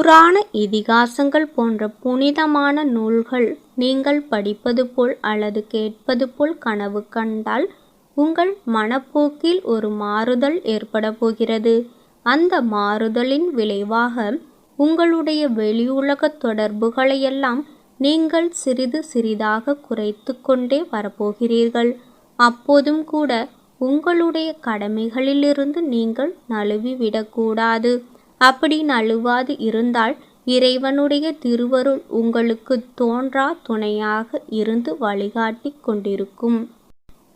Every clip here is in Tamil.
புராண இதிகாசங்கள் போன்ற புனிதமான நூல்கள் நீங்கள் படிப்பது போல் அல்லது கேட்பது போல் கனவு கண்டால் உங்கள் மனப்போக்கில் ஒரு மாறுதல் ஏற்பட போகிறது. அந்த மாறுதலின் விளைவாக உங்களுடைய வெளியுலக தொடர்புகளையெல்லாம் நீங்கள் சிறிது சிறிதாக குறைத்து கொண்டே வரப்போகிறீர்கள். அப்போதும் கூட உங்களுடைய கடமைகளிலிருந்து நீங்கள் நழுவிவிடக்கூடாது. அப்படி நழுவாது இருந்தால் இறைவனுடைய திருவருள் உங்களுக்கு தோன்றா துணையாக இருந்து வழிகாட்டி கொண்டிருக்கும்.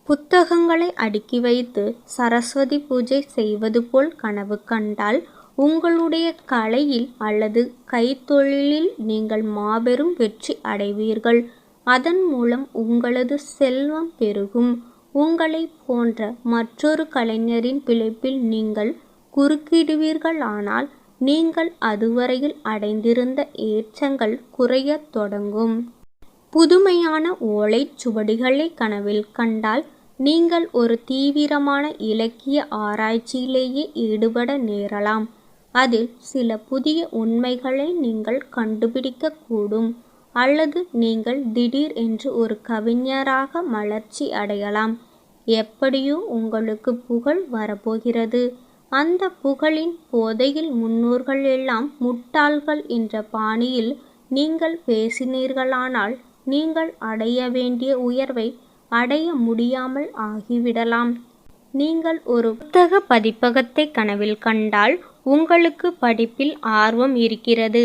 புத்தகங்களை அடுக்கி வைத்து சரஸ்வதி பூஜை செய்வது போல் கனவு கண்டால் உங்களுடைய கலையில் அல்லது கைத்தொழிலில் நீங்கள் மாபெரும் வெற்றி அடைவீர்கள். அதன் மூலம் உங்களது செல்வம் பெருகும். உங்களை போன்ற மற்றொரு கலைஞரின் பிழைப்பில் நீங்கள் குறுக்கிடுவீர்களானால் நீங்கள் அதுவரையில் அடைந்திருந்த ஏற்றங்கள் குறையத் தொடங்கும். புதுமையான ஓலைச் சுவடிகளை கனவில் கண்டால் நீங்கள் ஒரு தீவிரமான இலக்கிய ஆராய்ச்சியிலேயே ஈடுபட நேரலாம். அதில் சில புதிய உண்மைகளை நீங்கள் கண்டுபிடிக்கக்கூடும். அல்லது நீங்கள் திடீர் என்று ஒரு கவிஞராக மலர்ச்சி அடையலாம். எப்படியோ உங்களுக்கு புகழ் வரப்போகிறது. அந்த புகழின் போதையில் முன்னோர்கள் எல்லாம் முட்டாள்கள் என்ற பாணியில் நீங்கள் பேசினீர்களானால் நீங்கள் அடைய வேண்டிய உயர்வை அடைய முடியாமல் ஆகிவிடலாம். நீங்கள் ஒரு புத்தக பதிப்பகத்தை கனவில் கண்டால் உங்களுக்கு படிப்பில் ஆர்வம் இருக்கிறது.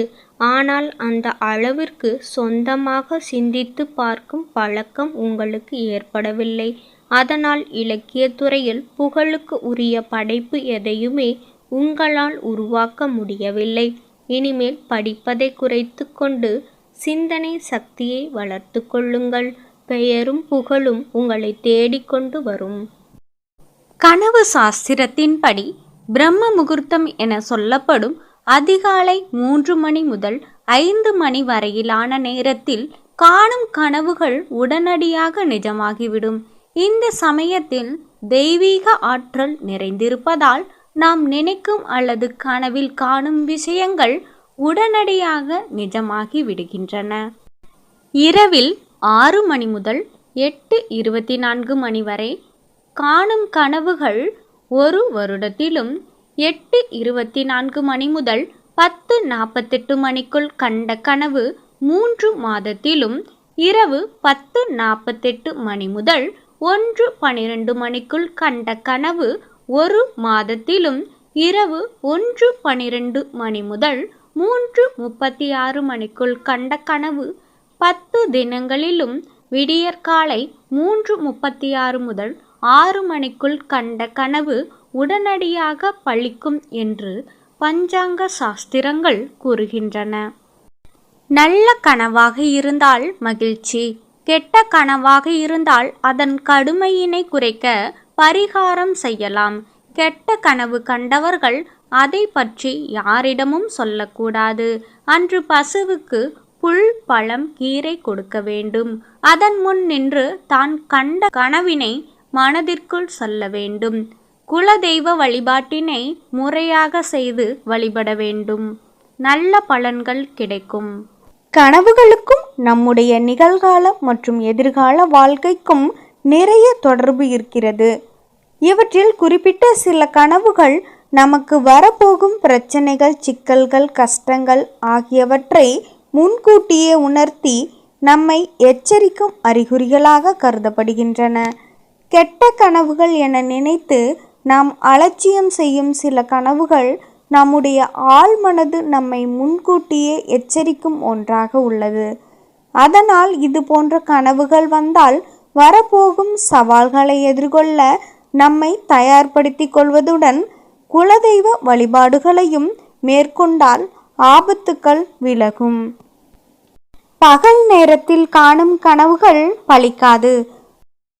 ஆனால் அந்த அளவிற்கு சொந்தமாக சிந்தித்து பார்க்கும் பழக்கம் உங்களுக்கு ஏற்படவில்லை. அதனால் இலக்கியத்துறையில் புகழுக்கு உரிய படைப்பு எதையுமே உங்களால் உருவாக்க முடியவில்லை. இனிமேல் படிப்பதை குறைத்து கொண்டு சிந்தனை சக்தியை வளர்த்து கொள்ளுங்கள். பெயரும் புகழும் உங்களை தேடிக்கொண்டு வரும். கனவு சாஸ்திரத்தின்படி பிரம்ம முகூர்த்தம் என சொல்லப்படும் அதிகாலை 3 மணி முதல் 5 மணி வரையிலான நேரத்தில் காணும் கனவுகள் உடனடியாக நிஜமாகிவிடும். இந்த சமயத்தில் தெய்வீக ஆற்றல் நிறைந்திருப்பதால் நாம் நினைக்கும் அல்லது கனவில் காணும் விஷயங்கள் உடனடியாக நிஜமாகி விடுகின்றன. இரவில் 6 மணி முதல் 8:24 மணி வரை காணும் கனவுகள் 1 வருடத்திலும், 8:24 மணி முதல் 10:48 மணிக்குள் கண்ட கனவு 3 மாதத்திலும், இரவு 10:48 மணி முதல் 1:12 மணிக்குள் கண்ட கனவு 1 மாதத்திலும், இரவு 1:12 மணி முதல் 3:36 மணிக்குள் கண்ட கனவு 10 தினங்களிலும், விடியற்காலை 3:36 முதல் 6 மணிக்குள் கண்ட கனவு உடனடியாக பலிக்கும் என்று பஞ்சாங்க சாஸ்திரங்கள் கூறுகின்றன. நல்ல கனவாக இருந்தால் மகிழ்ச்சி. கெட்ட கனவாக இருந்தால் அதன் கடுமையினை குறைக்க பரிகாரம் செய்யலாம். கெட்ட கனவு கண்டவர்கள் அதை பற்றி யாரிடமும் சொல்லக்கூடாது. அன்று பசுவுக்கு புல், பழம், கீரை கொடுக்க வேண்டும். அதன் முன் நின்று தான் கண்ட கனவினை மனதிற்குள் சொல்ல வேண்டும். குலதெய்வ வழிபாட்டினை முறையாக செய்து வழிபட வேண்டும். நல்ல பலன்கள் கிடைக்கும். கனவுகளுக்கும் நம்முடைய நிகழ்கால மற்றும் எதிர்கால வாழ்க்கைக்கும் நிறைய தொடர்பு இருக்கிறது. இவற்றில் குறிப்பிட்ட சில கனவுகள் நமக்கு வரப்போகும் பிரச்சனைகள், சிக்கல்கள், கஷ்டங்கள் ஆகியவற்றை முன்கூட்டியே உணர்த்தி நம்மை எச்சரிக்கும் அறிகுறிகளாக கருதப்படுகின்றன. கெட்ட கனவுகள் என நினைத்து நாம் அலட்சியம் செய்யும் சில கனவுகள் நம்முடைய ஆழ்மனது நம்மை முன்கூட்டியே எச்சரிக்கும் ஒன்றாக உள்ளது. அதனால் இது போன்ற கனவுகள் வந்தால் வரப்போகும் சவால்களை எதிர்கொள்ள நம்மை தயார்படுத்திக் கொள்வதுடன் குலதெய்வ வழிபாடுகளையும் மேற்கொண்டால் ஆபத்துக்கள் விலகும். பகல் நேரத்தில் காணும் கனவுகள் பலிக்காது.